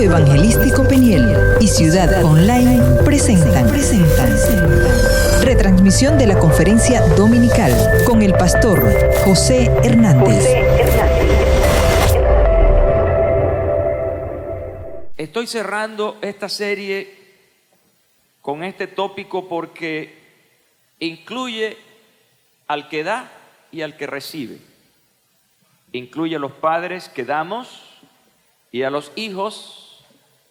Evangelístico Peniel y Ciudad Online presentan retransmisión de la conferencia dominical con el pastor José Hernández. Estoy cerrando esta serie con este tópico porque incluye al que da y al que recibe. Incluye a los padres que damos y a los hijos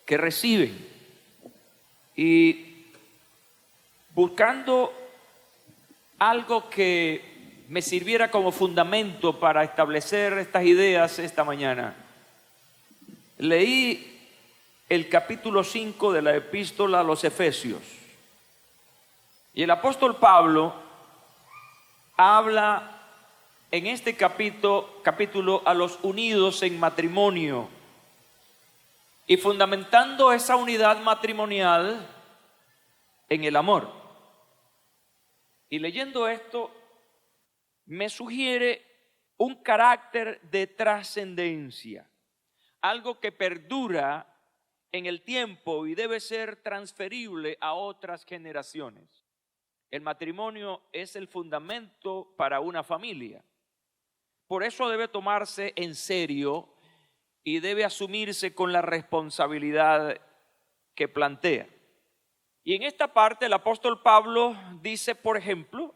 que reciben. Y buscando algo que me sirviera como fundamento para establecer estas ideas esta mañana, leí el capítulo 5 de la epístola a los Efesios. Y el apóstol Pablo habla en este capítulo a los unidos en matrimonio y fundamentando esa unidad matrimonial en el amor. Y leyendo esto, me sugiere un carácter de trascendencia, algo que perdura en el tiempo y debe ser transferible a otras generaciones. El matrimonio es el fundamento para una familia. Por eso debe tomarse en serio y debe asumirse con la responsabilidad que plantea. Y en esta parte el apóstol Pablo dice, por ejemplo,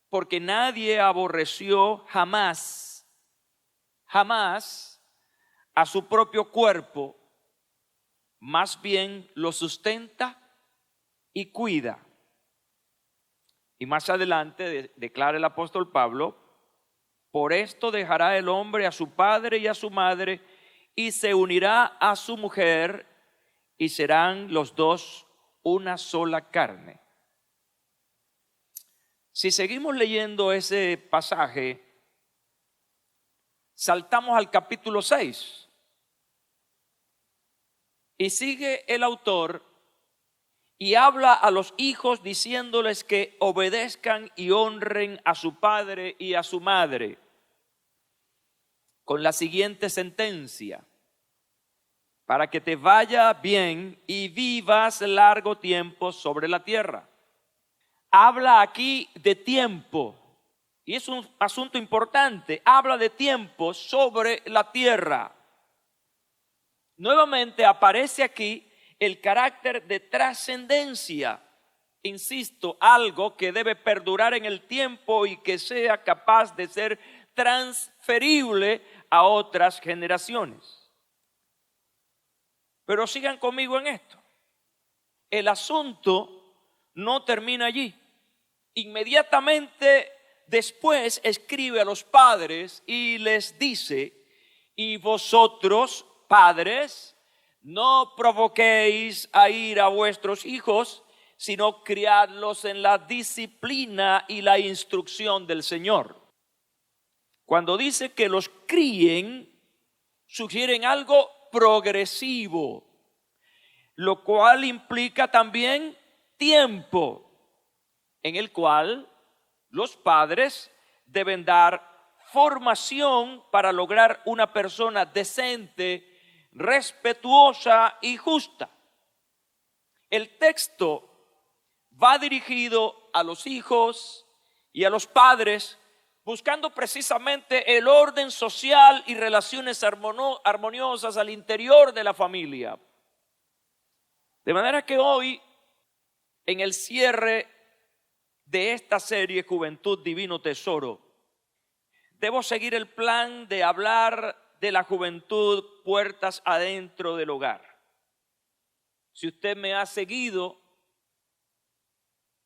porque nadie aborreció jamás a su propio cuerpo, más bien lo sustenta y cuida. Y más adelante declara el apóstol Pablo, por esto dejará el hombre a su padre y a su madre y se unirá a su mujer y serán los dos una sola carne. Si seguimos leyendo ese pasaje, saltamos al capítulo 6 y sigue el autor y habla a los hijos diciéndoles que obedezcan y honren a su padre y a su madre con la siguiente sentencia: para que te vaya bien y vivas largo tiempo sobre la tierra. Habla aquí de tiempo y es un asunto importante. Habla de tiempo sobre la tierra. Nuevamente aparece aquí el carácter de trascendencia. Insisto, algo que debe perdurar en el tiempo y que sea capaz de ser transferible a otras generaciones. Pero sigan conmigo en esto. El asunto no termina allí. Inmediatamente después escribe a los padres y les dice, y vosotros, padres, no provoquéis a ira a vuestros hijos, sino criadlos en la disciplina y la instrucción del Señor. Cuando dice que los críen, sugieren algo progresivo, lo cual implica también tiempo en el cual los padres deben dar formación para lograr una persona decente, respetuosa y justa. El texto va dirigido a los hijos y a los padres, buscando precisamente el orden social y relaciones armoniosas al interior de la familia. De manera que hoy, en el cierre de esta serie Juventud Divino Tesoro, debo seguir el plan de hablar de la juventud puertas adentro del hogar. Si usted me ha seguido,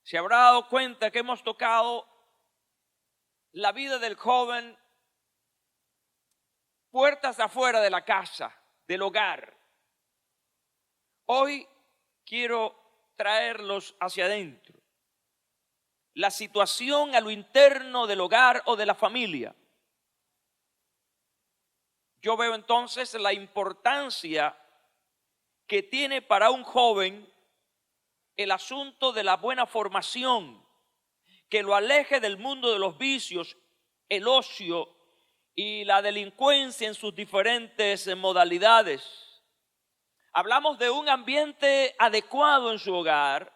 se habrá dado cuenta que hemos tocado la vida del joven puertas afuera de la casa, del hogar. Hoy quiero traerlos hacia adentro. La situación a lo interno del hogar o de la familia. Yo veo entonces la importancia que tiene para un joven el asunto de la buena formación, que lo aleje del mundo de los vicios, el ocio y la delincuencia en sus diferentes modalidades. hablamos de un ambiente adecuado en su hogar.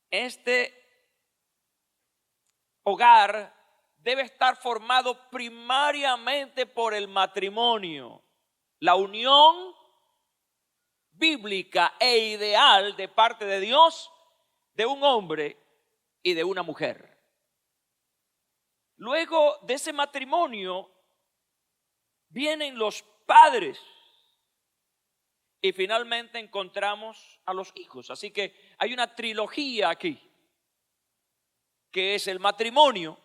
Este hogar debe estar formado primariamente por el matrimonio, la unión bíblica e ideal de parte de Dios de un hombre y de una mujer. Luego de ese matrimonio vienen los padres y finalmente encontramos a los hijos. Así que hay una trilogía aquí, que es el matrimonio,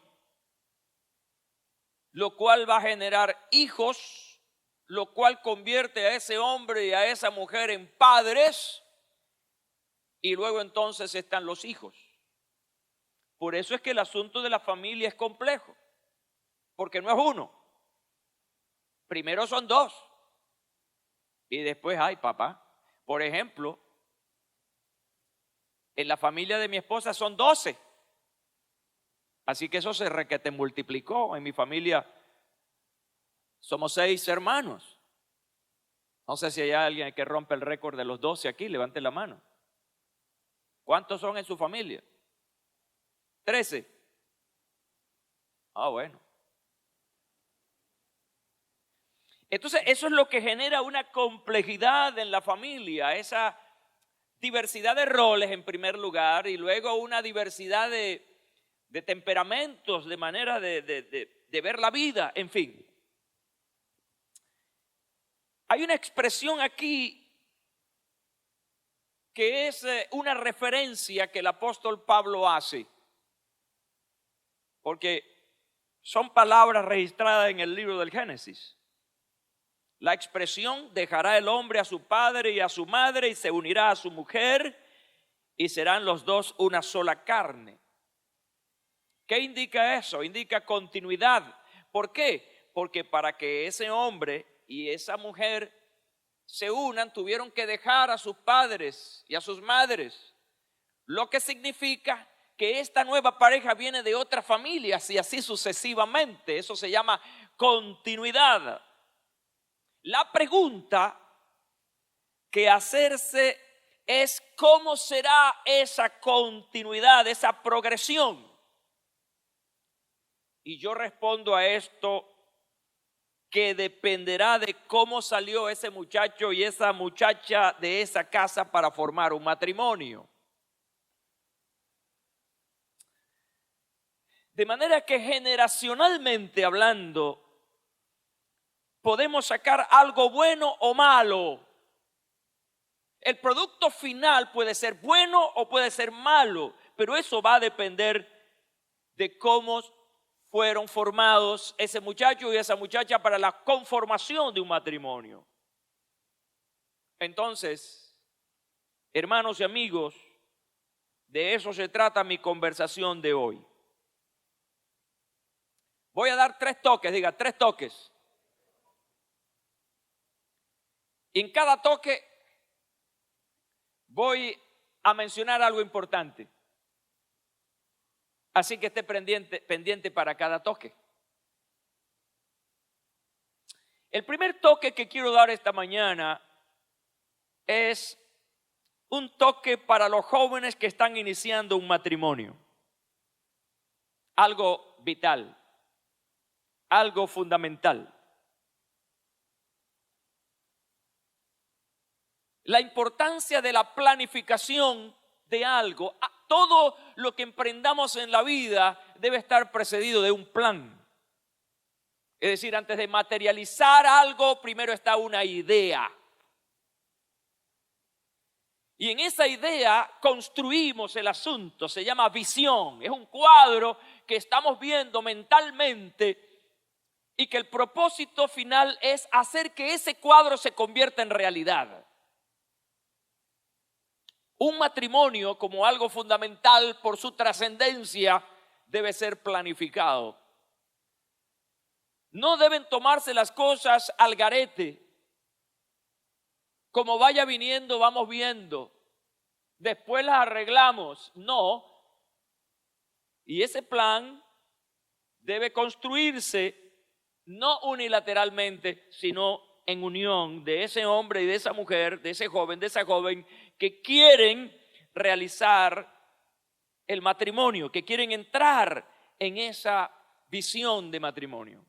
lo cual va a generar hijos, lo cual convierte a ese hombre y a esa mujer en padres, y luego entonces están los hijos. Por eso es que el asunto de la familia es complejo, porque no es uno. Primero son dos, y después hay papá. Por ejemplo, en la familia de mi esposa son 12. Así que eso se requete multiplicó. En mi familia somos 6 hermanos. No sé si hay alguien que rompe el récord de los 12 aquí, levante la mano. ¿Cuántos son en su familia? 13. Ah, bueno. Entonces, eso es lo que genera una complejidad en la familia, esa diversidad de roles en primer lugar, y luego una diversidad de temperamentos, de manera de ver la vida, en fin. Hay una expresión aquí que es una referencia que el apóstol Pablo hace, porque son palabras registradas en el libro del Génesis. La expresión: dejará el hombre a su padre y a su madre y se unirá a su mujer y serán los dos una sola carne. ¿Qué indica eso? Indica continuidad. ¿Por qué? Porque para que ese hombre y esa mujer se unan, tuvieron que dejar a sus padres y a sus madres, lo que significa que esta nueva pareja viene de otras familias y así sucesivamente. Eso se llama continuidad. La pregunta que hacerse es: ¿cómo será esa continuidad, esa progresión? Y yo respondo a esto que dependerá de cómo salió ese muchacho y esa muchacha de esa casa para formar un matrimonio. De manera que generacionalmente hablando, podemos sacar algo bueno o malo. El producto final puede ser bueno o puede ser malo, pero eso va a depender de cómo fueron formados ese muchacho y esa muchacha para la conformación de un matrimonio. Entonces, hermanos y amigos, de eso se trata mi conversación de hoy. Voy a dar 3 toques, diga 3 toques. Y en cada toque voy a mencionar algo importante. Así que esté pendiente para cada toque. El primer toque que quiero dar esta mañana es un toque para los jóvenes que están iniciando un matrimonio. Algo vital, algo fundamental. La importancia de la planificación de algo. Todo lo que emprendamos en la vida debe estar precedido de un plan. Es decir, antes de materializar algo, primero está una idea. Y en esa idea construimos el asunto, se llama visión. Es un cuadro que estamos viendo mentalmente y que el propósito final es hacer que ese cuadro se convierta en realidad. Un matrimonio, como algo fundamental por su trascendencia, debe ser planificado. No deben tomarse las cosas al garete. Como vaya viniendo, vamos viendo. Después las arreglamos. No. Y ese plan debe construirse no unilateralmente, sino en unión de ese hombre y de esa mujer, de ese joven, de esa joven, que quieren realizar el matrimonio, que quieren entrar en esa visión de matrimonio.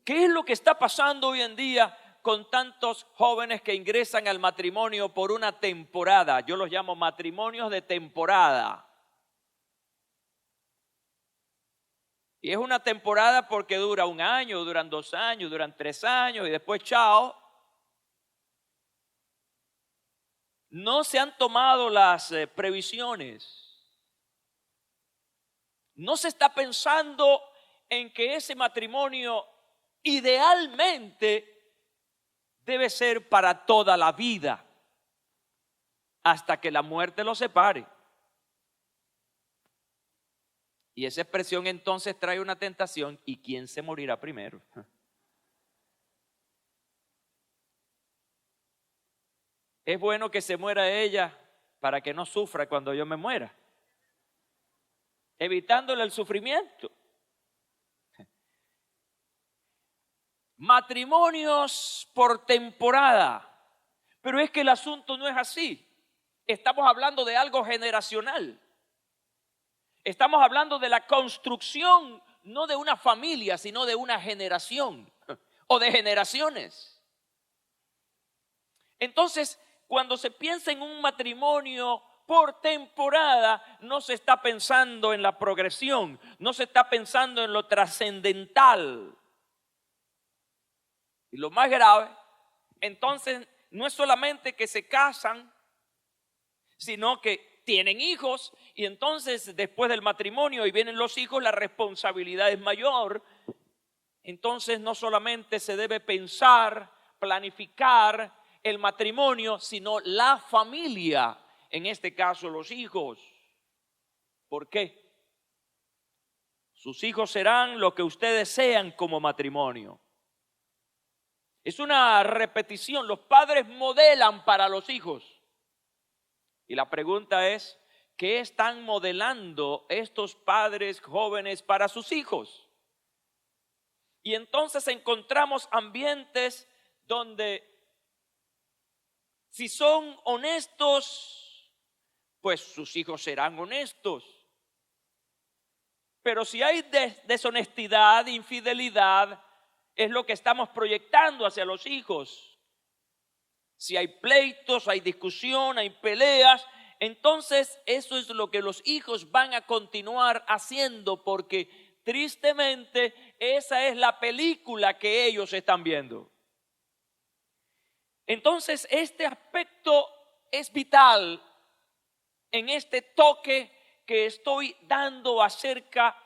¿Qué es lo que está pasando hoy en día con tantos jóvenes que ingresan al matrimonio por una temporada? Yo los llamo matrimonios de temporada. Y es una temporada porque dura 1 año, duran 2 años, duran 3 años y después chao. No se han tomado las previsiones. No se está pensando en que ese matrimonio idealmente debe ser para toda la vida, hasta que la muerte los separe. Y esa expresión entonces trae una tentación. ¿Y quién se morirá primero? Es bueno que se muera ella para que no sufra cuando yo me muera, evitándole el sufrimiento. Matrimonios por temporada. Pero es que el asunto no es así. Estamos hablando de algo generacional. Estamos hablando de la construcción, no de una familia, sino de una generación o de generaciones. Entonces, cuando se piensa en un matrimonio por temporada, no se está pensando en la progresión, no se está pensando en lo trascendental. Y lo más grave, entonces, no es solamente que se casan, sino que tienen hijos y entonces después del matrimonio y vienen los hijos, la responsabilidad es mayor. Entonces no solamente se debe pensar, planificar el matrimonio, sino la familia, en este caso los hijos. ¿Por qué? Sus hijos serán lo que ustedes sean como matrimonio. Es una repetición, los padres modelan para los hijos. Y la pregunta es, ¿qué están modelando estos padres jóvenes para sus hijos? Y entonces encontramos ambientes donde si son honestos, pues sus hijos serán honestos. Pero si hay deshonestidad, infidelidad, es lo que estamos proyectando hacia los hijos. Si hay pleitos, hay discusión, hay peleas, entonces eso es lo que los hijos van a continuar haciendo, porque tristemente esa es la película que ellos están viendo. Entonces este aspecto es vital en este toque que estoy dando acerca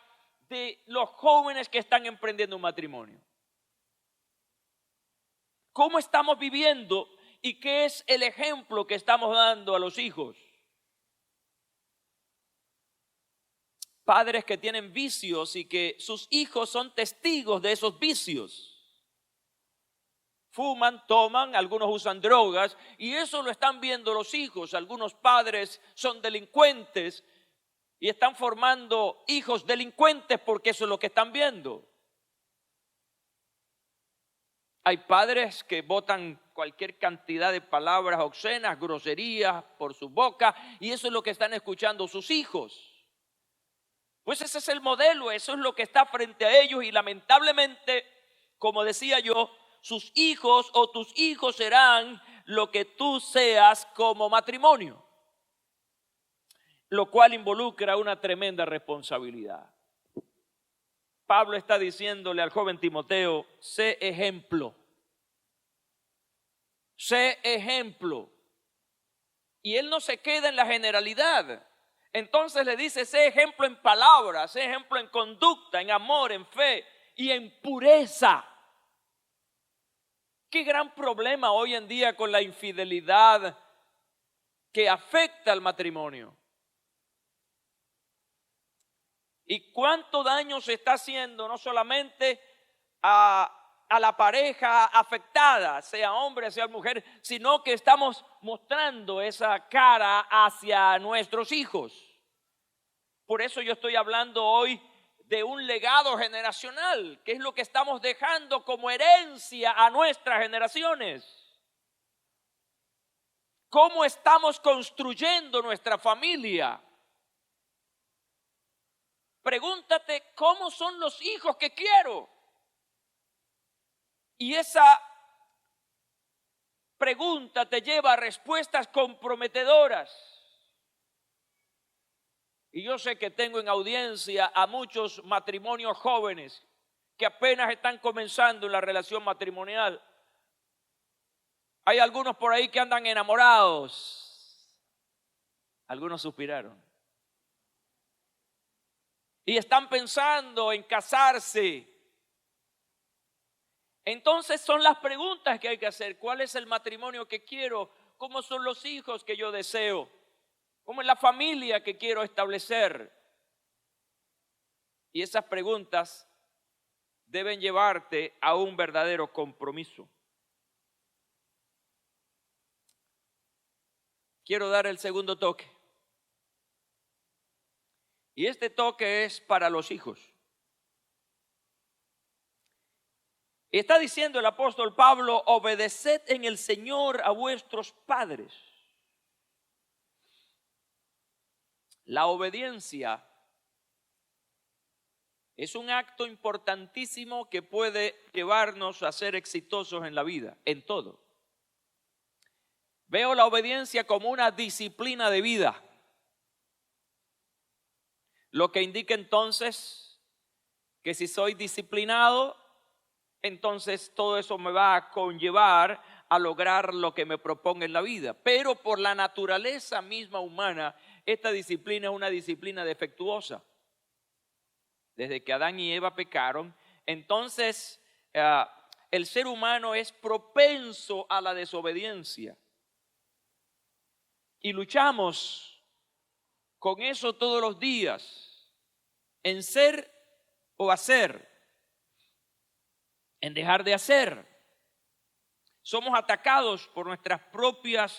de los jóvenes que están emprendiendo un matrimonio. ¿Cómo estamos viviendo? ¿Y qué es el ejemplo que estamos dando a los hijos? Padres que tienen vicios y que sus hijos son testigos de esos vicios. Fuman, toman, algunos usan drogas y eso lo están viendo los hijos. Algunos padres son delincuentes y están formando hijos delincuentes porque eso es lo que están viendo. Hay padres que botan cualquier cantidad de palabras obscenas, groserías por su boca y eso es lo que están escuchando sus hijos. Pues ese es el modelo, eso es lo que está frente a ellos y lamentablemente, como decía yo, sus hijos o tus hijos serán lo que tú seas como matrimonio, lo cual involucra una tremenda responsabilidad. Pablo está diciéndole al joven Timoteo, sé ejemplo. Sé ejemplo. Y él no se queda en la generalidad. Entonces le dice, sé ejemplo en palabras, sé ejemplo en conducta, en amor, en fe y en pureza. Qué gran problema hoy en día con la infidelidad que afecta al matrimonio. Y cuánto daño se está haciendo no solamente a la pareja afectada, sea hombre, sea mujer, sino que estamos mostrando esa cara hacia nuestros hijos. Por eso yo estoy hablando hoy de un legado generacional, que es lo que estamos dejando como herencia a nuestras generaciones. ¿Cómo estamos construyendo nuestra familia? Pregúntate, ¿cómo son los hijos que quiero? Y esa pregunta te lleva a respuestas comprometedoras. Y yo sé que tengo en audiencia a muchos matrimonios jóvenes que apenas están comenzando en la relación matrimonial. Hay algunos por ahí que andan enamorados. Algunos suspiraron. Y están pensando en casarse. Entonces son las preguntas que hay que hacer. ¿Cuál es el matrimonio que quiero? ¿Cómo son los hijos que yo deseo? ¿Cómo es la familia que quiero establecer? Y esas preguntas deben llevarte a un verdadero compromiso. Quiero dar el segundo toque. Y este toque es para los hijos. Está diciendo el apóstol Pablo: obedeced en el Señor a vuestros padres. La obediencia es un acto importantísimo que puede llevarnos a ser exitosos en la vida, en todo. Veo la obediencia como una disciplina de vida. Lo que indica entonces que si soy disciplinado, entonces todo eso me va a conllevar a lograr lo que me proponga en la vida. Pero por la naturaleza misma humana, esta disciplina es una disciplina defectuosa. Desde que Adán y Eva pecaron, entonces el ser humano es propenso a la desobediencia. Y luchamos con eso todos los días, en ser o hacer, en dejar de hacer. Somos atacados por nuestras propias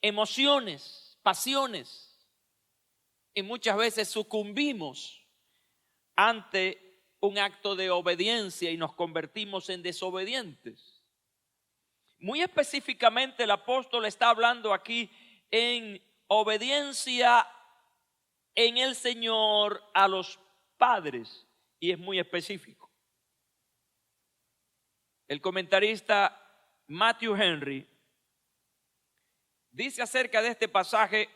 emociones, pasiones, y muchas veces sucumbimos ante un acto de obediencia y nos convertimos en desobedientes. Muy específicamente el apóstol está hablando aquí en obediencia en el Señor a los padres, y es muy específico. El comentarista Matthew Henry dice acerca de este pasaje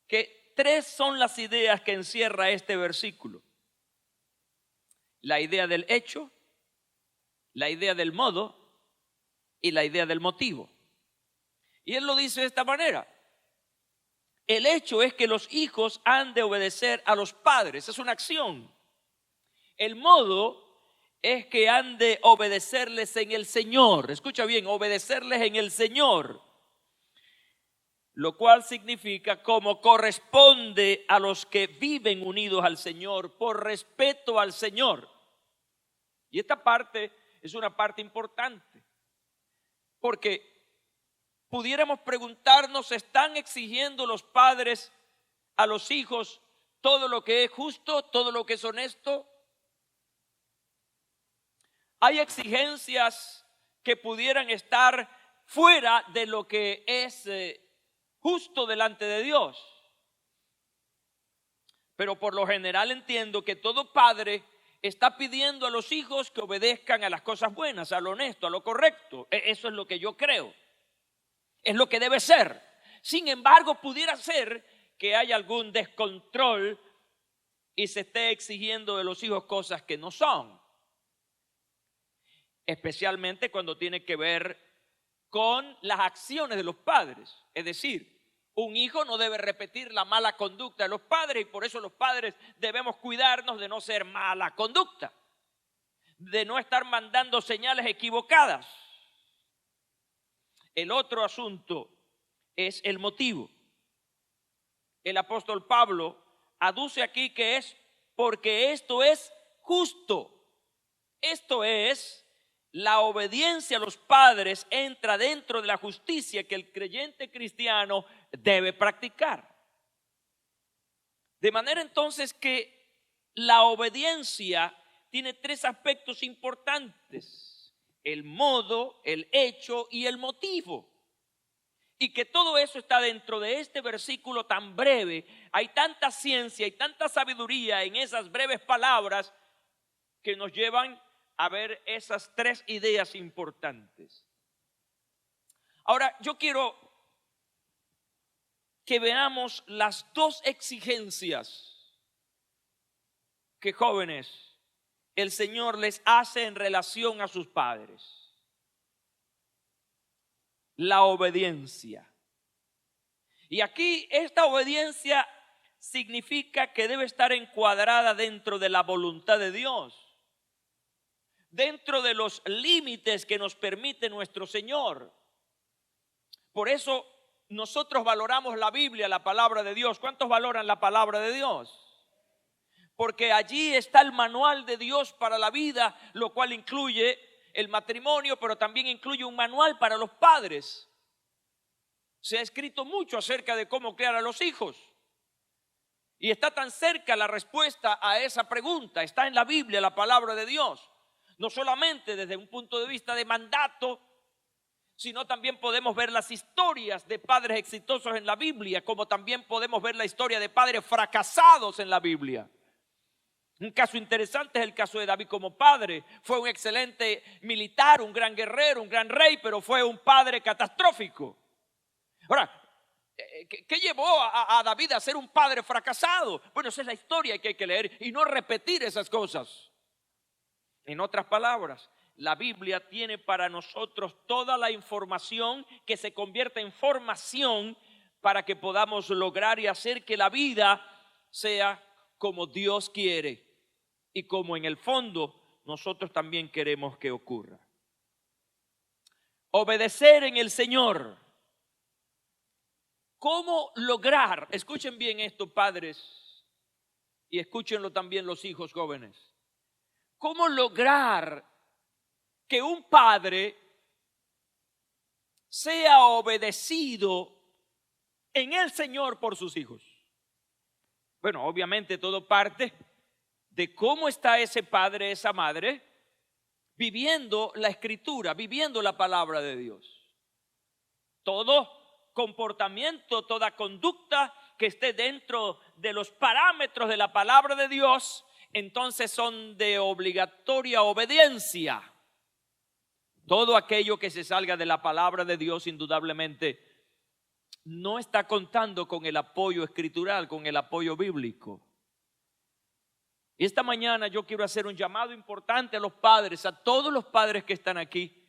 que 3 son las ideas que encierra este versículo: la idea del hecho, la idea del modo y la idea del motivo. Y él lo dice de esta manera: el hecho es que los hijos han de obedecer a los padres, es una acción. El modo es que han de obedecerles en el Señor. Escucha bien, obedecerles en el Señor, lo cual significa como corresponde a los que viven unidos al Señor, por respeto al Señor. Y esta parte es una parte importante, porque pudiéramos preguntarnos: ¿están exigiendo los padres a los hijos todo lo que es justo, todo lo que es honesto? Hay exigencias que pudieran estar fuera de lo que es justo delante de Dios. Pero por lo general entiendo que todo padre está pidiendo a los hijos que obedezcan a las cosas buenas, a lo honesto, a lo correcto. Eso es lo que yo creo. Es lo que debe ser. Sin embargo, pudiera ser que haya algún descontrol y se esté exigiendo de los hijos cosas que no son. Especialmente cuando tiene que ver con las acciones de los padres. Es decir, un hijo no debe repetir la mala conducta de los padres, y por eso los padres debemos cuidarnos de no ser mala conducta, de no estar mandando señales equivocadas. El otro asunto es el motivo. El apóstol Pablo aduce aquí que es porque esto es justo. Esto es, la obediencia a los padres entra dentro de la justicia que el creyente cristiano debe practicar. De manera entonces que la obediencia tiene tres aspectos importantes: el modo, el hecho y el motivo. Y que todo eso está dentro de este versículo tan breve. Hay tanta ciencia y tanta sabiduría en esas breves palabras que nos llevan a ver esas tres ideas importantes. Ahora, yo quiero que veamos las dos exigencias que, jóvenes, el Señor les hace en relación a sus padres. La obediencia. Y aquí esta obediencia significa que debe estar encuadrada dentro de la voluntad de Dios, dentro de los límites que nos permite nuestro Señor. Por eso nosotros valoramos la Biblia, la palabra de Dios. ¿Cuántos valoran la palabra de Dios? Porque allí está el manual de Dios para la vida, lo cual incluye el matrimonio, pero también incluye un manual para los padres. Se ha escrito mucho acerca de cómo criar a los hijos. Y está tan cerca la respuesta a esa pregunta. Está en la Biblia, la palabra de Dios. No solamente desde un punto de vista de mandato, sino también podemos ver las historias de padres exitosos en la Biblia, como también podemos ver la historia de padres fracasados en la Biblia. Un caso interesante es el caso de David como padre. Fue un excelente militar, un gran guerrero, un gran rey, pero fue un padre catastrófico. Ahora, ¿qué llevó a David a ser un padre fracasado? Bueno, esa es la historia que hay que leer y no repetir esas cosas. En otras palabras, la Biblia tiene para nosotros toda la información que se convierta en formación para que podamos lograr y hacer que la vida sea como Dios quiere y como en el fondo nosotros también queremos que ocurra. Obedecer en el Señor. ¿Cómo lograr? Escuchen bien esto, padres, y escúchenlo también los hijos jóvenes. ¿Cómo lograr que un padre sea obedecido en el Señor por sus hijos? Bueno, obviamente todo parte de cómo está ese padre, esa madre, viviendo la Escritura, viviendo la palabra de Dios. Todo comportamiento, toda conducta que esté dentro de los parámetros de la palabra de Dios, entonces son de obligatoria obediencia. Todo aquello que se salga de la palabra de Dios indudablemente no está contando con el apoyo escritural, con el apoyo bíblico. Y esta mañana yo quiero hacer un llamado importante a los padres, a todos los padres que están aquí,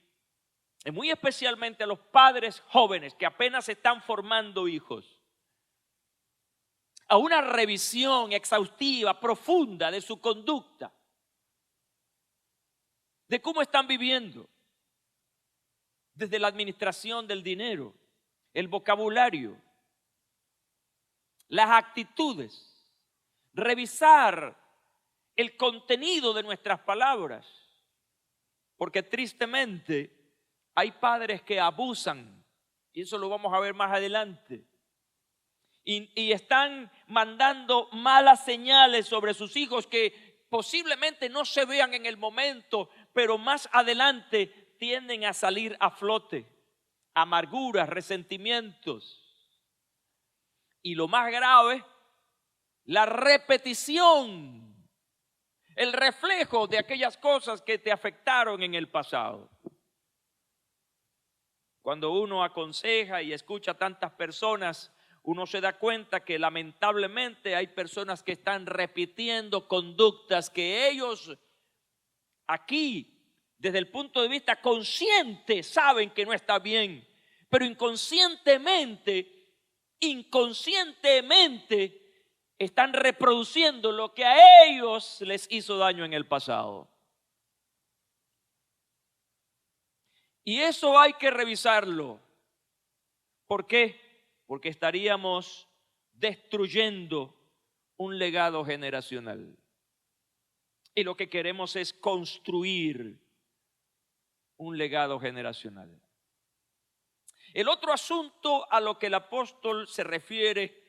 y muy especialmente a los padres jóvenes que apenas están formando hijos, a una revisión exhaustiva, profunda de su conducta, de cómo están viviendo, desde la administración del dinero, el vocabulario, las actitudes, revisar el contenido de nuestras palabras, porque tristemente hay padres que abusan, y eso lo vamos a ver más adelante, y están mandando malas señales sobre sus hijos que posiblemente no se vean en el momento, pero más adelante tienden a salir a flote. Amarguras, resentimientos. Y lo más grave, la repetición, el reflejo de aquellas cosas que te afectaron en el pasado. Cuando uno aconseja y escucha a tantas personas, uno se da cuenta que lamentablemente hay personas que están repitiendo conductas que ellos aquí, desde el punto de vista consciente, saben que no está bien, pero inconscientemente están reproduciendo lo que a ellos les hizo daño en el pasado. Y eso hay que revisarlo. ¿Por qué? Porque estaríamos destruyendo un legado generacional. Y lo que queremos es construir un legado generacional. El otro asunto a lo que el apóstol se refiere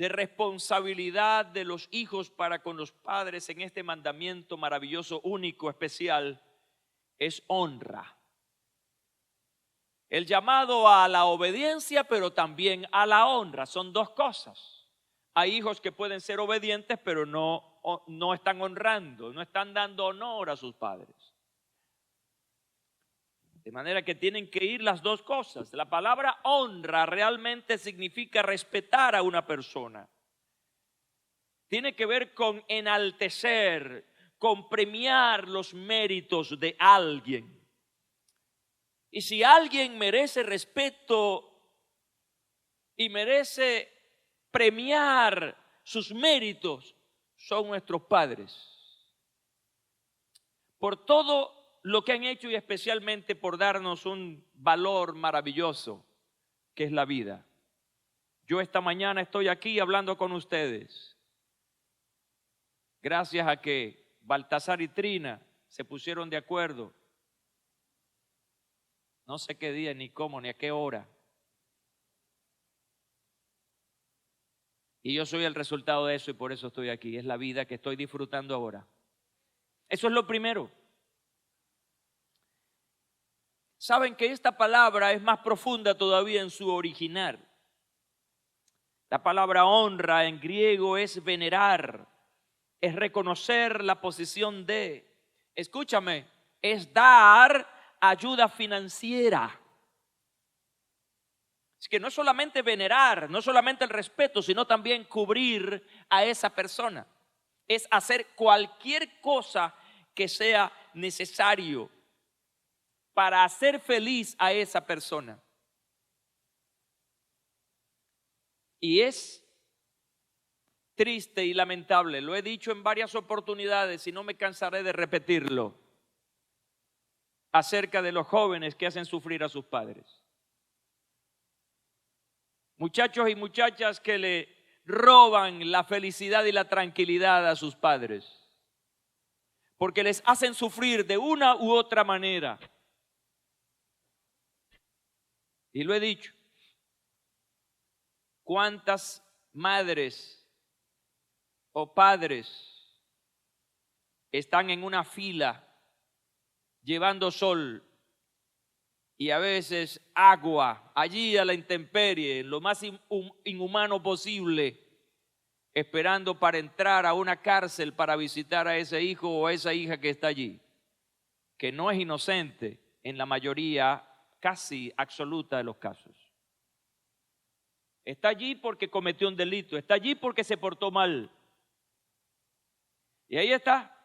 de responsabilidad de los hijos para con los padres en este mandamiento maravilloso, único, especial, es honra. El llamado a la obediencia, pero también a la honra, son dos cosas. Hay hijos que pueden ser obedientes, pero no están honrando, no están dando honor a sus padres. De manera que tienen que ir las dos cosas. La palabra honra realmente significa respetar a una persona. Tiene que ver con enaltecer, con premiar los méritos de alguien. Y si alguien merece respeto y merece premiar sus méritos, son nuestros padres. Por todo lo que han hecho y especialmente por darnos un valor maravilloso que es la vida. Yo esta mañana estoy aquí hablando con ustedes gracias a que Baltasar y Trina se pusieron de acuerdo. No sé qué día, ni cómo, ni a qué hora. Y yo soy el resultado de eso y por eso estoy aquí. Es la vida que estoy disfrutando ahora. Eso es lo primero. Saben que esta palabra es más profunda todavía en su original. La palabra honra en griego es venerar, es reconocer la posición de, escúchame, es dar ayuda financiera. Es que no es solamente venerar, no es solamente el respeto, sino también cubrir a esa persona. Es hacer cualquier cosa que sea necesario para hacer feliz a esa persona. Y es triste y lamentable, lo he dicho en varias oportunidades y no me cansaré de repetirlo, acerca de los jóvenes que hacen sufrir a sus padres. Muchachos y muchachas que le roban la felicidad y la tranquilidad a sus padres, porque les hacen sufrir de una u otra manera. Y lo he dicho, ¿cuántas madres o padres están en una fila llevando sol y a veces agua allí a la intemperie, lo más inhumano posible, esperando para entrar a una cárcel para visitar a ese hijo o a esa hija que está allí, que no es inocente en la mayoría casi absoluta de los casos? Está allí porque cometió un delito, está allí porque se portó mal. Y ahí está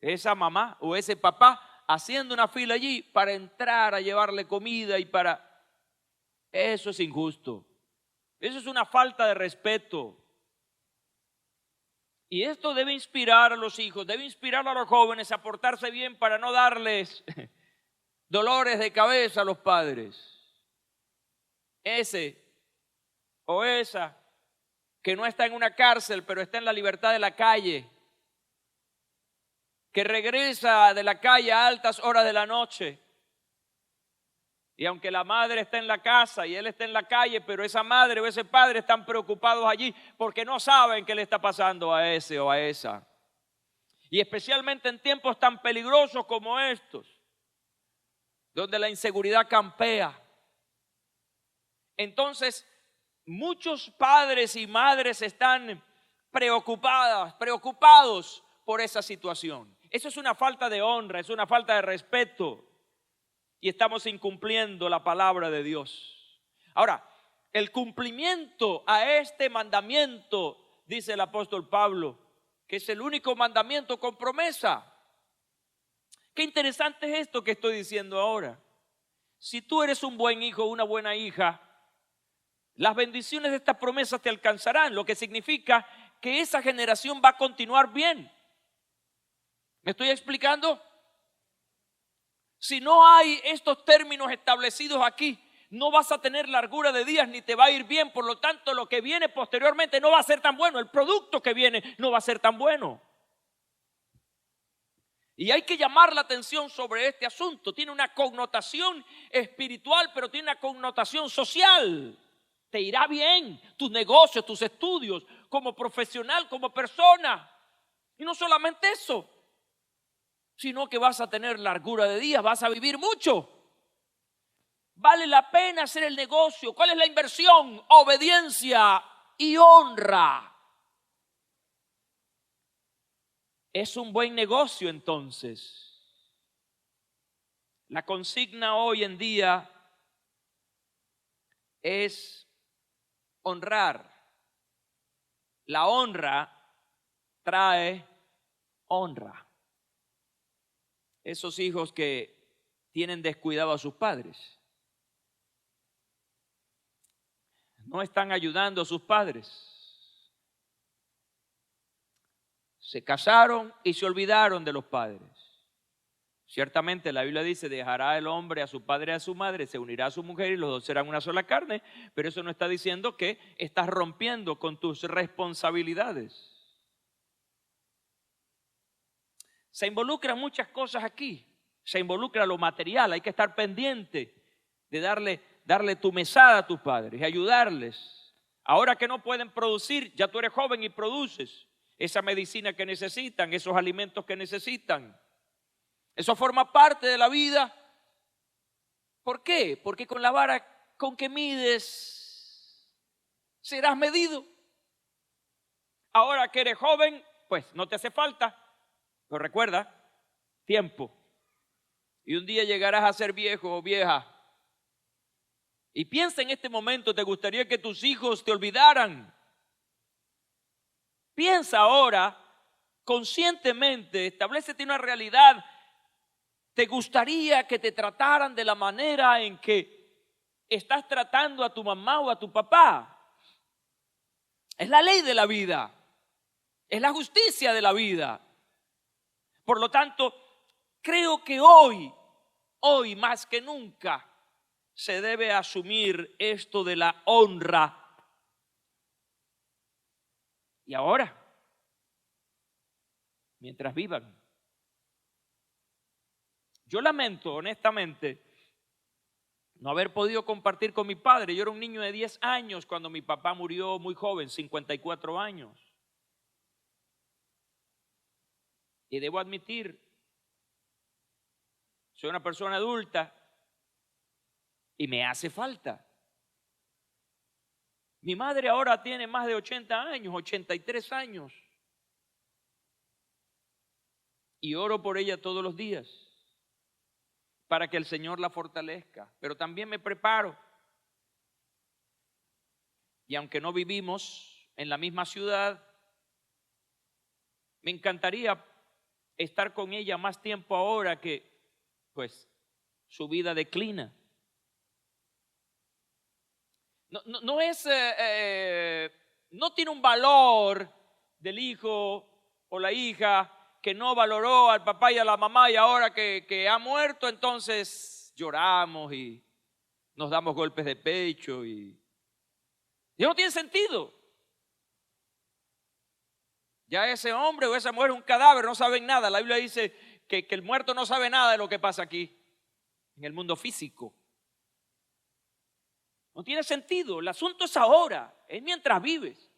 esa mamá o ese papá haciendo una fila allí para entrar a llevarle comida y para... Eso es injusto. Eso es una falta de respeto. Y esto debe inspirar a los hijos, debe inspirar a los jóvenes a portarse bien para no darles dolores de cabeza a los padres. Ese o esa que no está en una cárcel, pero está en la libertad de la calle, que regresa de la calle a altas horas de la noche, y aunque la madre está en la casa y él está en la calle, pero esa madre o ese padre están preocupados allí porque no saben qué le está pasando a ese o a esa. Y especialmente en tiempos tan peligrosos como estos, donde la inseguridad campea. Entonces, muchos padres y madres están preocupados por esa situación. Eso es una falta de honra, es una falta de respeto. Y estamos incumpliendo la palabra de Dios. Ahora, el cumplimiento a este mandamiento, dice el apóstol Pablo, que es el único mandamiento con promesa. Qué interesante es esto que estoy diciendo ahora. Si tú eres un buen hijo o una buena hija, las bendiciones de esta promesa te alcanzarán, lo que significa que esa generación va a continuar bien. ¿Me estoy explicando? Si no hay estos términos establecidos aquí, no vas a tener largura de días ni te va a ir bien. Por lo tanto, lo que viene posteriormente no va a ser tan bueno. El producto que viene no va a ser tan bueno. Y hay que llamar la atención sobre este asunto. Tiene una connotación espiritual, pero tiene una connotación social Te irá bien, tus negocios, tus estudios, como profesional, como persona. Y no solamente eso, sino que vas a tener largura de días, vas a vivir mucho. Vale la pena hacer el negocio. ¿Cuál es la inversión? Obediencia y honra. Es un buen negocio entonces. La consigna hoy en día es honrar. La honra trae honra. Esos hijos que tienen descuidado a sus padres, no están ayudando a sus padres. Se casaron y se olvidaron de los padres. Ciertamente la Biblia dice, dejará el hombre a su padre y a su madre, se unirá a su mujer y los dos serán una sola carne, pero eso no está diciendo que estás rompiendo con tus responsabilidades. Se involucran muchas cosas aquí, se involucra lo material, hay que estar pendiente de darle tu mesada a tus padres y ayudarles. Ahora que no pueden producir, ya tú eres joven y produces esa medicina que necesitan, esos alimentos que necesitan. Eso forma parte de la vida. ¿Por qué? Porque con la vara con que mides serás medido. Ahora que eres joven, pues no te hace falta. Pero recuerda, tiempo. Y un día llegarás a ser viejo o vieja. Y piensa en este momento, ¿te gustaría que tus hijos te olvidaran? Piensa ahora, conscientemente, establécete una realidad. ¿Te gustaría que te trataran de la manera en que estás tratando a tu mamá o a tu papá? Es la ley de la vida. Es la justicia de la vida. Por lo tanto, creo que hoy más que nunca, se debe asumir esto de la honra. Y ahora, mientras vivan. Yo lamento, honestamente, no haber podido compartir con mi padre. Yo era un niño de 10 años cuando mi papá murió muy joven, 54 años. Y debo admitir, soy una persona adulta y me hace falta. Mi madre ahora tiene más de 80 años, 83 años. Y oro por ella todos los días para que el Señor la fortalezca. Pero también me preparo. Y aunque no vivimos en la misma ciudad, me encantaría estar con ella más tiempo ahora que, pues, su vida declina. No tiene un valor del hijo o la hija que no valoró al papá y a la mamá y ahora que ha muerto, entonces lloramos y nos damos golpes de pecho y no tiene sentido. Ya ese hombre o esa mujer es un cadáver, no saben nada. La Biblia dice que el muerto no sabe nada de lo que pasa aquí, en el mundo físico. No tiene sentido. El asunto es ahora, es mientras vives.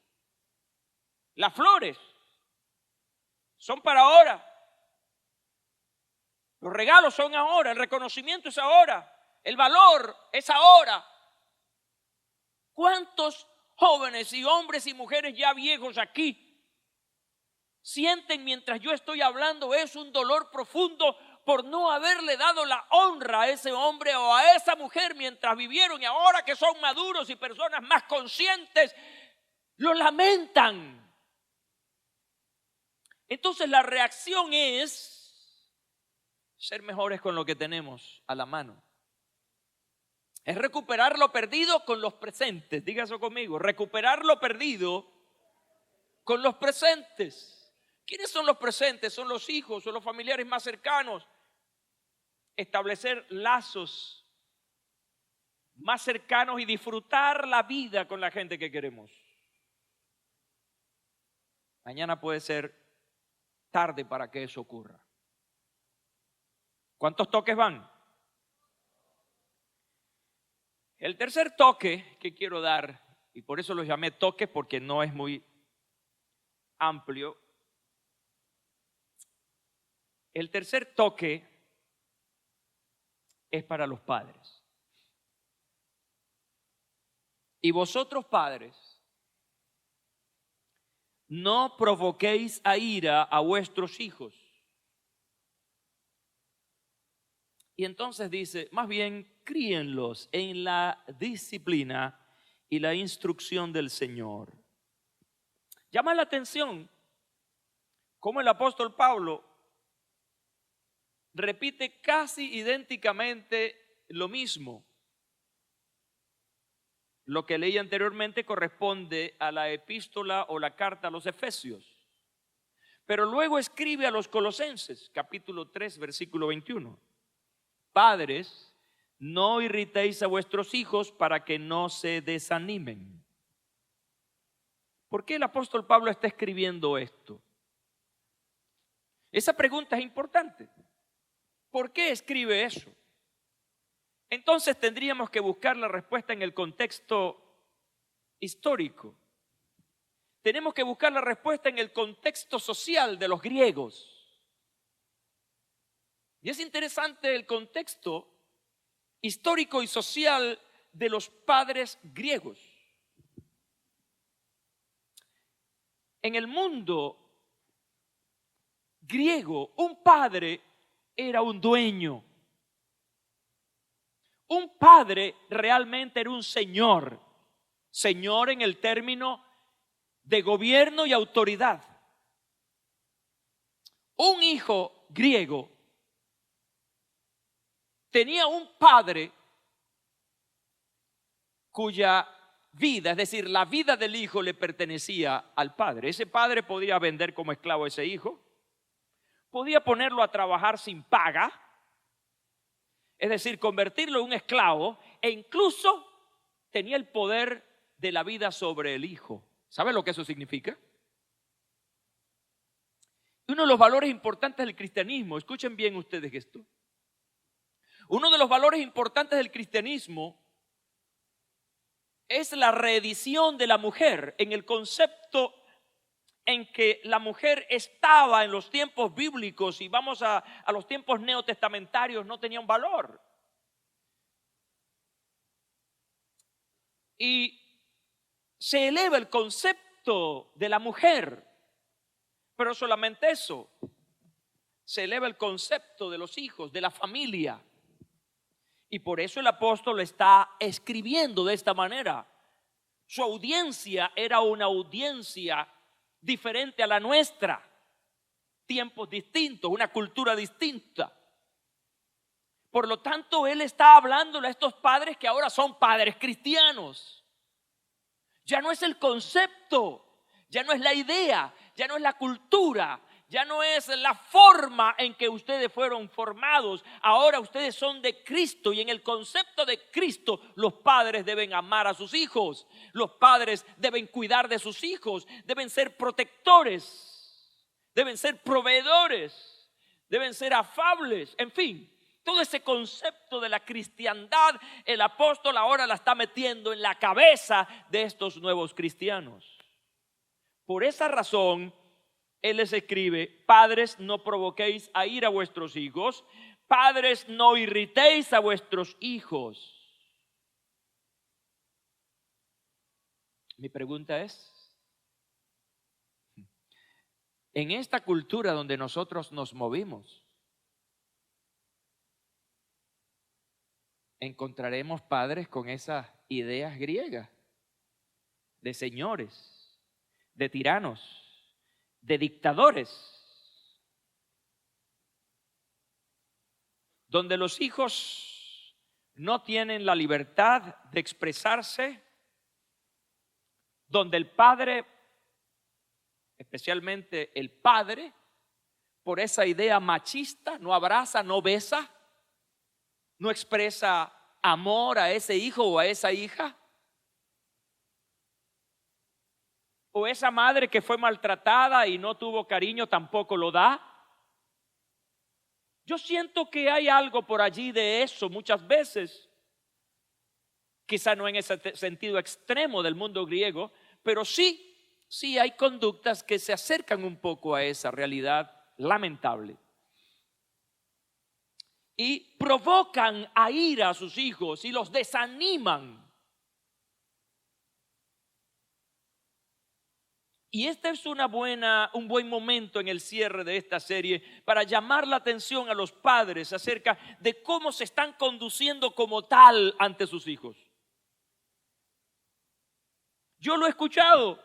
Las flores son para ahora. Los regalos son ahora. El reconocimiento es ahora. El valor es ahora. ¿Cuántos jóvenes y hombres y mujeres ya viejos aquí sienten mientras yo estoy hablando es un dolor profundo por no haberle dado la honra a ese hombre o a esa mujer mientras vivieron, y ahora que son maduros y personas más conscientes, lo lamentan? Entonces la reacción es ser mejores con lo que tenemos a la mano. Es recuperar lo perdido con los presentes. Diga eso conmigo, recuperar lo perdido con los presentes. ¿Quiénes son los presentes? Son los hijos o los familiares más cercanos. Establecer lazos más cercanos y disfrutar la vida con la gente que queremos. Mañana puede ser tarde para que eso ocurra. ¿Cuántos toques van? El tercer toque que quiero dar y por eso los llamé toques porque no es muy amplio. El tercer toque es para los padres. Y vosotros, padres, no provoquéis a ira a vuestros hijos. Y entonces dice, más bien críenlos en la disciplina y la instrucción del Señor. Llama la atención cómo el apóstol Pablo repite casi idénticamente lo mismo. Lo que leí anteriormente corresponde a la epístola o la carta a los Efesios. Pero luego escribe a los Colosenses, capítulo 3, versículo 21. Padres, no irritéis a vuestros hijos para que no se desanimen. ¿Por qué el apóstol Pablo está escribiendo esto? Esa pregunta es importante. ¿Por qué escribe eso? Entonces tendríamos que buscar la respuesta en el contexto histórico. Tenemos que buscar la respuesta en el contexto social de los griegos. Y es interesante el contexto histórico y social de los padres griegos. En el mundo griego, un padre era un dueño. Un padre realmente era un señor. Señor en el término de gobierno y autoridad. Un hijo griego tenía un padre cuya vida, es decir, la vida del hijo le pertenecía al padre. Ese padre podía vender como esclavo a ese hijo, podía ponerlo a trabajar sin paga, es decir, convertirlo en un esclavo, e incluso tenía el poder de la vida sobre el hijo. ¿Sabe lo que eso significa? Uno de los valores importantes del cristianismo, escuchen bien ustedes esto, uno de los valores importantes del cristianismo es la reedición de la mujer en el concepto en que la mujer estaba en los tiempos bíblicos y vamos a los tiempos neotestamentarios, no tenía un valor. Y se eleva el concepto de la mujer, pero solamente eso, se eleva el concepto de los hijos, de la familia. Y por eso el apóstol está escribiendo de esta manera. Su audiencia era una audiencia diferente a la nuestra, tiempos distintos, una cultura distinta. Por lo tanto, él está hablándole a estos padres que ahora son padres cristianos. Ya no es el concepto, ya no es la idea, ya no es la cultura, ya no es la forma en que ustedes fueron formados. Ahora ustedes son de Cristo, y en el concepto de Cristo los padres deben amar a sus hijos. Los padres deben cuidar de sus hijos, deben ser protectores, deben ser proveedores, deben ser afables, en fin. Todo ese concepto de la cristiandad, el apóstol ahora la está metiendo en la cabeza de estos nuevos cristianos. Por esa razón, él les escribe: padres, no provoquéis a ira a vuestros hijos, padres, no irritéis a vuestros hijos. Mi pregunta es, en esta cultura donde nosotros nos movimos, encontraremos padres con esas ideas griegas de señores, de tiranos, de dictadores, donde los hijos no tienen la libertad de expresarse, donde el padre, especialmente el padre, por esa idea machista, no abraza, no besa, no expresa amor a ese hijo o a esa hija. O esa madre que fue maltratada y no tuvo cariño tampoco lo da. Yo siento que hay algo por allí de eso muchas veces. quizá no en ese sentido extremo del mundo griego, pero sí hay conductas que se acercan un poco a esa realidad lamentable. Y provocan a ira a sus hijos y los desaniman. Y este es un buen momento en el cierre de esta serie para llamar la atención a los padres acerca de cómo se están conduciendo como tal ante sus hijos. Yo lo he escuchado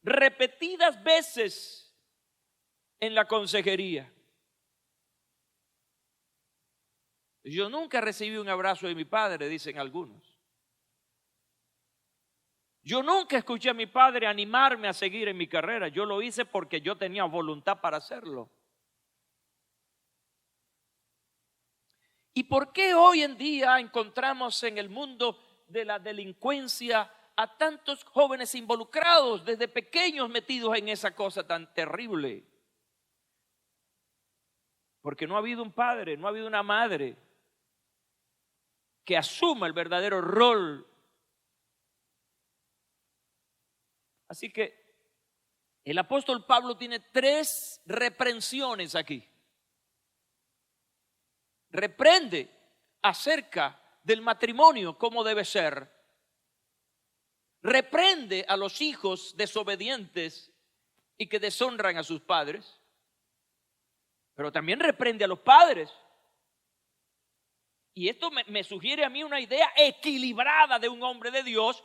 repetidas veces en la consejería. Yo nunca recibí un abrazo de mi padre, dicen algunos. Yo nunca escuché a mi padre animarme a seguir en mi carrera. Yo lo hice porque yo tenía voluntad para hacerlo. ¿Y por qué hoy en día encontramos en el mundo de la delincuencia a tantos jóvenes involucrados, desde pequeños metidos en esa cosa tan terrible? Porque no ha habido un padre, no ha habido una madre que asuma el verdadero rol. Así que el apóstol Pablo tiene 3 reprensiones aquí. Reprende acerca del matrimonio, cómo debe ser. Reprende a los hijos desobedientes y que deshonran a sus padres. Pero también reprende a los padres. Y esto me sugiere a mí una idea equilibrada de un hombre de Dios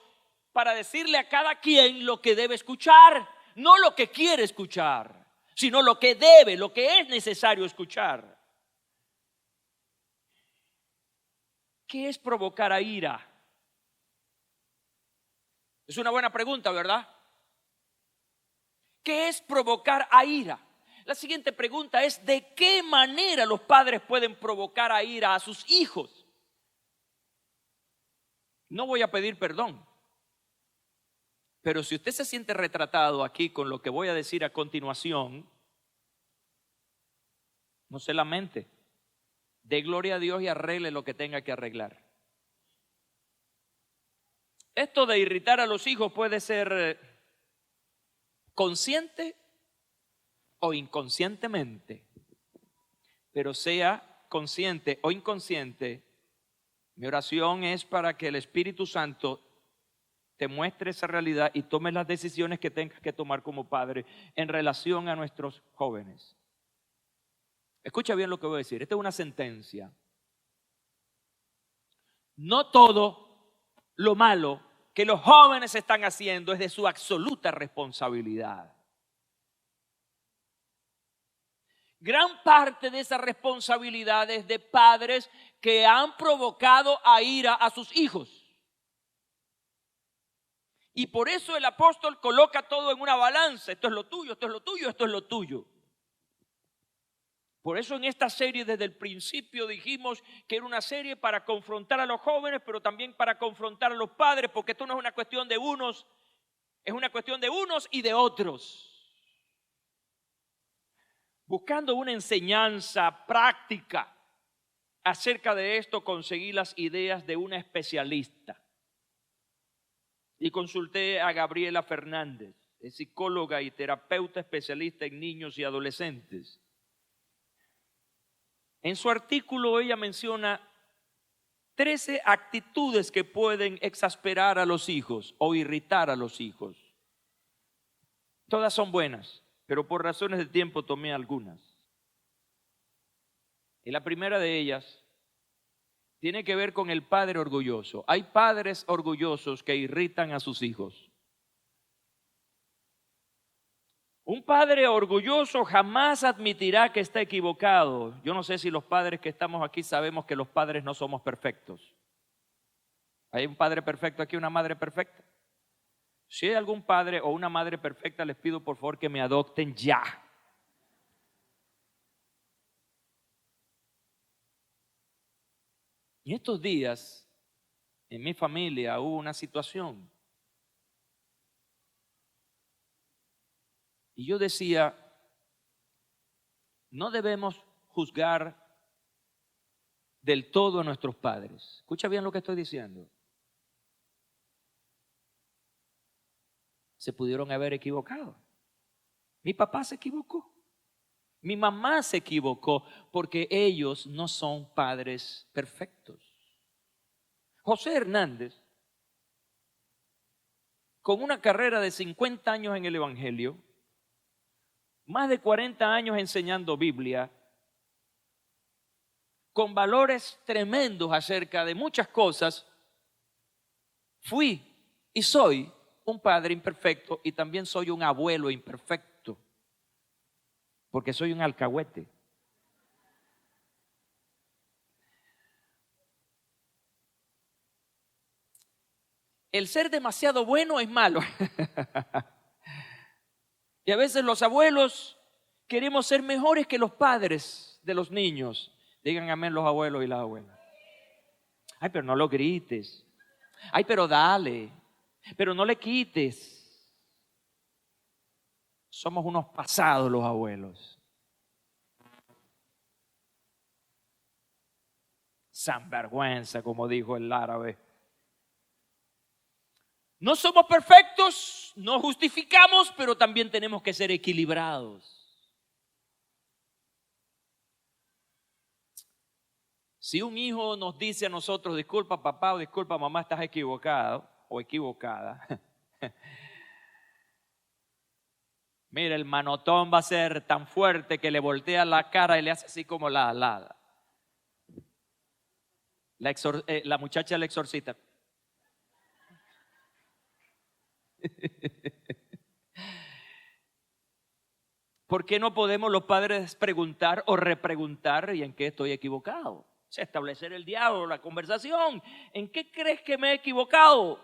para decirle a cada quien lo que debe escuchar, no lo que quiere escuchar, sino lo que debe, lo que es necesario escuchar. ¿Qué es provocar a ira? Es una buena pregunta, ¿verdad? ¿Qué es provocar a ira? La siguiente pregunta es: ¿de qué manera los padres pueden provocar a ira a sus hijos? No voy a pedir perdón. Pero si usted se siente retratado aquí con lo que voy a decir a continuación, no se lamente. Dé gloria a Dios y arregle lo que tenga que arreglar. Esto de irritar a los hijos puede ser consciente o inconscientemente. Pero sea consciente o inconsciente, mi oración es para que el Espíritu Santo te muestre esa realidad y tome las decisiones que tengas que tomar como padre en relación a nuestros jóvenes. Escucha bien lo que voy a decir. Esta es una sentencia. No todo lo malo que los jóvenes están haciendo es de su absoluta responsabilidad. Gran parte de esa responsabilidad es de padres que han provocado a ira a sus hijos. Y por eso el apóstol coloca todo en una balanza. Esto es lo tuyo, esto es lo tuyo, esto es lo tuyo. Por eso en esta serie desde el principio dijimos que era una serie para confrontar a los jóvenes, pero también para confrontar a los padres, porque esto no es una cuestión de unos, es una cuestión de unos y de otros. Buscando una enseñanza práctica acerca de esto, conseguí las ideas de una especialista. Y consulté a Gabriela Fernández, es psicóloga y terapeuta especialista en niños y adolescentes. En su artículo ella menciona 13 actitudes que pueden exasperar a los hijos o irritar a los hijos. Todas son buenas, pero por razones de tiempo tomé algunas. Y la primera de ellas tiene que ver con el padre orgulloso. Hay padres orgullosos que irritan a sus hijos. Un padre orgulloso jamás admitirá que está equivocado. Yo no sé si los padres que estamos aquí sabemos que los padres no somos perfectos. ¿Hay un padre perfecto aquí, una madre perfecta? Si hay algún padre o una madre perfecta, les pido por favor que me adopten ya. Y estos días, en mi familia hubo una situación. Y yo decía, no debemos juzgar del todo a nuestros padres. Escucha bien lo que estoy diciendo. se pudieron haber equivocado. Mi papá se equivocó. Mi mamá se equivocó porque ellos no son padres perfectos. José Hernández, con una carrera de 50 años en el Evangelio, más de 40 años enseñando Biblia, con valores tremendos acerca de muchas cosas, fui y soy un padre imperfecto y también soy un abuelo imperfecto, porque soy un alcahuete. El ser demasiado bueno es malo. Y a veces los abuelos queremos ser mejores que los padres de los niños. Digan amén los abuelos y las abuelas. Ay, pero no lo grites. Ay, pero dale. Pero no le quites. Somos unos pasados los abuelos. Sinvergüenza, como dijo el árabe. No somos perfectos, no justificamos, pero también tenemos que ser equilibrados. Si un hijo nos dice a nosotros, disculpa papá o disculpa mamá, estás equivocado o equivocada. Mira, el manotón va a ser tan fuerte que le voltea la cara y le hace así como la muchacha del exorcista. ¿Por qué no podemos los padres preguntar o repreguntar y en qué estoy equivocado? O sea, establecer el diálogo, la conversación. ¿En qué crees que me he equivocado?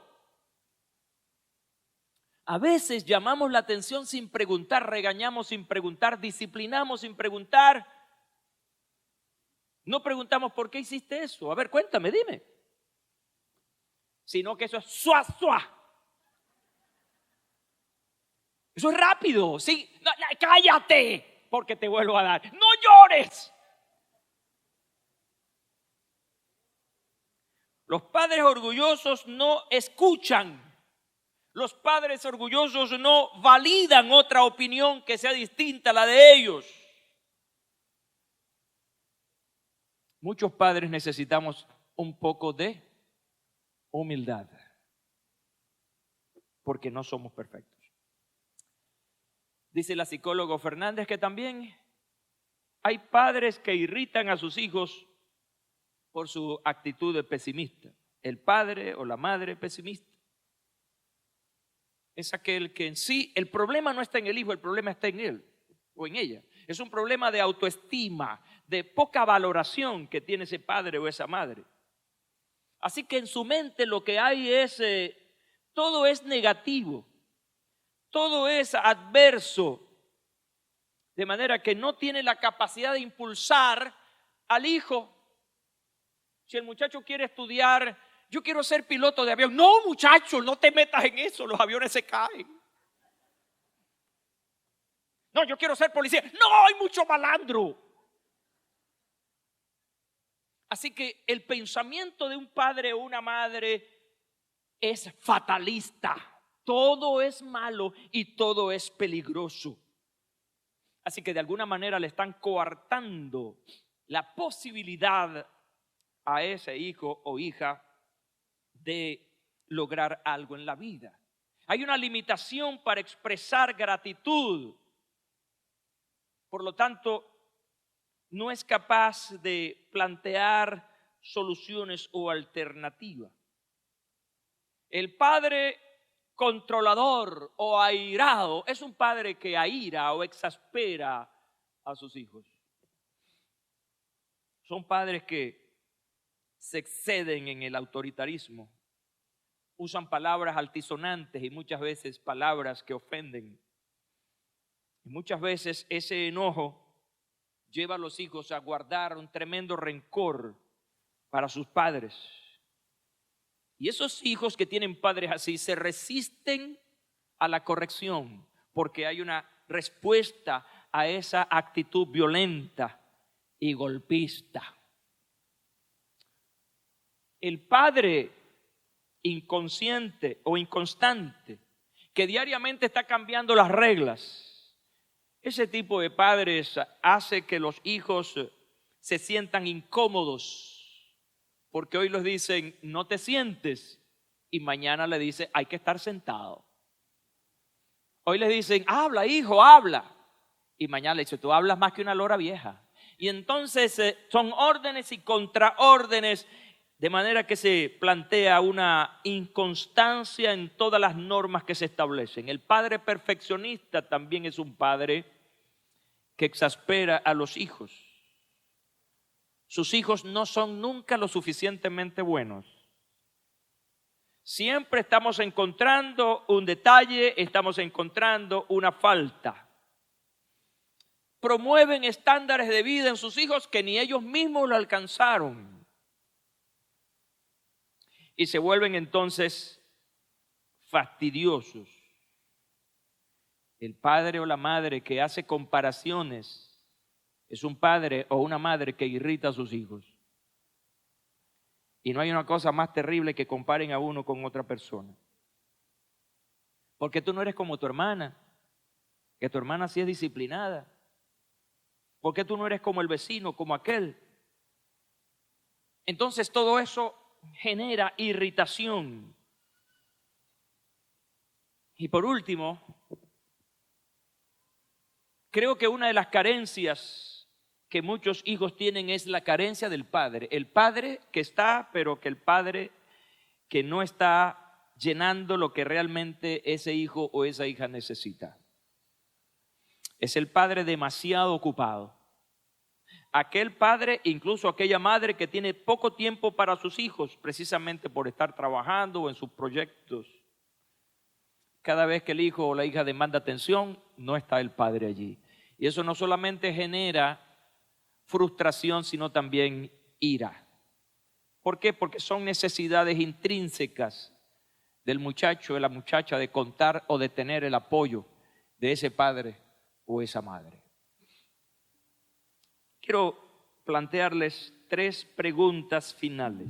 A veces llamamos la atención sin preguntar, regañamos sin preguntar, disciplinamos sin preguntar. No preguntamos por qué hiciste eso. A ver, cuéntame, dime. Sino que eso es suá, suá. Eso es rápido, sí. No, cállate, porque te vuelvo a dar. No llores. Los padres orgullosos no escuchan. Los padres orgullosos no validan otra opinión que sea distinta a la de ellos. Muchos padres necesitamos un poco de humildad, porque no somos perfectos. Dice la psicóloga Fernández que también hay padres que irritan a sus hijos por su actitud de pesimista. El padre o la madre pesimista es aquel que en sí, el problema no está en el hijo, el problema está en él o en ella. Es un problema de autoestima, de poca valoración que tiene ese padre o esa madre. Así que en su mente lo que hay es, todo es negativo. Todo es adverso, de manera que no tiene la capacidad de impulsar al hijo. Si el muchacho quiere estudiar, yo quiero ser piloto de avión. No, muchacho, no te metas en eso, los aviones se caen. No, yo quiero ser policía. No, hay mucho malandro. Así que el pensamiento de un padre o una madre es fatalista. Todo es malo y todo es peligroso. Así que de alguna manera le están coartando la posibilidad a ese hijo o hija de lograr algo en la vida. Hay una limitación para expresar gratitud. Por lo tanto, no es capaz de plantear soluciones o alternativas. El padre controlador o airado es un padre que aira o exaspera a sus hijos. Son padres que se exceden en el autoritarismo, usan palabras altisonantes y muchas veces palabras que ofenden. Y muchas veces ese enojo lleva a los hijos a guardar un tremendo rencor para sus padres. Y esos hijos que tienen padres así se resisten a la corrección porque hay una respuesta a esa actitud violenta y golpista. El padre inconsciente o inconstante que diariamente está cambiando las reglas. Ese tipo de padres hace que los hijos se sientan incómodos, porque hoy les dicen no te sientes y mañana le dicen hay que estar sentado. Hoy les dicen habla hijo, habla, y mañana le dicen tú hablas más que una lora vieja. Y entonces son órdenes y contraórdenes, de manera que se plantea una inconstancia en todas las normas que se establecen. El padre perfeccionista también es un padre que exaspera a los hijos. Sus hijos no son nunca lo suficientemente buenos. Siempre estamos encontrando un detalle, estamos encontrando una falta. Promueven estándares de vida en sus hijos que ni ellos mismos lo alcanzaron. Y se vuelven entonces fastidiosos. El padre o la madre que hace comparaciones es un padre o una madre que irrita a sus hijos. Y no hay una cosa más terrible que comparen a uno con otra persona. Porque tú no eres como tu hermana, que tu hermana sí es disciplinada. Porque tú no eres como el vecino, como aquel. Entonces todo eso genera irritación. Y por último, creo que una de las carencias que muchos hijos tienen es la carencia del padre. El padre que está, pero que el padre que no está llenando lo que realmente ese hijo o esa hija necesita. Es el padre demasiado ocupado. Aquel padre, incluso aquella madre que tiene poco tiempo para sus hijos, precisamente por estar trabajando o en sus proyectos. Cada vez que el hijo o la hija demanda atención, no está el padre allí. Y eso no solamente genera frustración, sino también ira. ¿Por qué? Porque son necesidades intrínsecas del muchacho, de la muchacha, de contar o de tener el apoyo de ese padre o esa madre. Quiero plantearles 3 preguntas finales.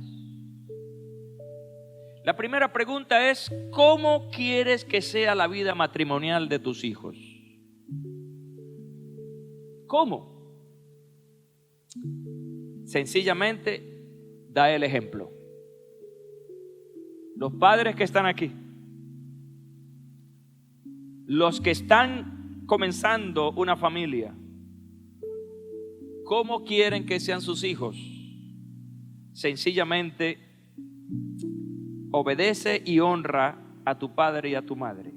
La primera pregunta es, ¿cómo quieres que sea la vida matrimonial de tus hijos? ¿Cómo? Sencillamente, da el ejemplo. Los padres que están aquí, los que están comenzando una familia, ¿cómo quieren que sean sus hijos? Sencillamente, obedece y honra a tu padre y a tu madre.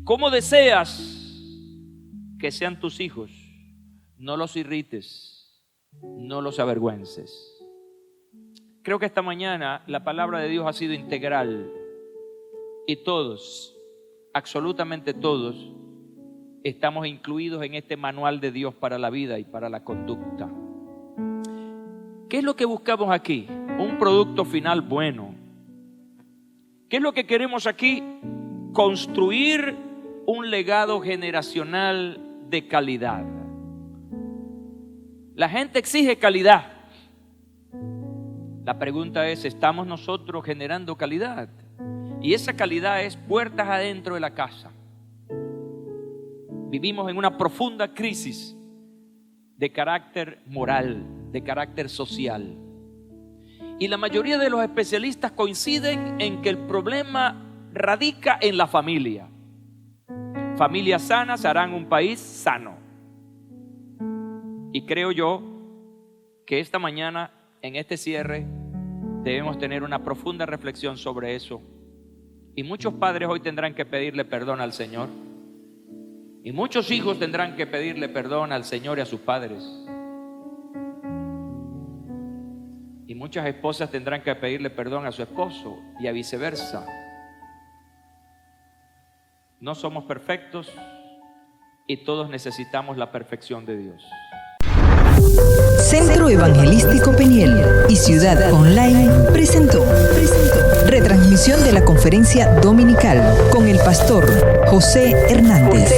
¿Cómo deseas que sean tus hijos? No los irrites, no los avergüences. Creo que esta mañana la palabra de Dios ha sido integral y todos, absolutamente todos, estamos incluidos en este manual de Dios para la vida y para la conducta. ¿Qué es lo que buscamos aquí? Un producto final bueno. ¿Qué es lo que queremos aquí? Construir un legado generacional de calidad. La gente exige calidad. La pregunta es, ¿estamos nosotros generando calidad? Y esa calidad es puertas adentro de la casa. Vivimos en una profunda crisis de carácter moral, de carácter social. Y la mayoría de los especialistas coinciden en que el problema radica en la familia. Familias sanas harán un país sano. Y creo yo que esta mañana, en este cierre, debemos tener una profunda reflexión sobre eso. Y muchos padres hoy tendrán que pedirle perdón al Señor. Y muchos hijos tendrán que pedirle perdón al Señor y a sus padres. Y muchas esposas tendrán que pedirle perdón a su esposo y a viceversa. No somos perfectos y todos necesitamos la perfección de Dios. Centro Evangelístico Peniel y Ciudad Online presentó retransmisión de la conferencia dominical con el pastor José Hernández.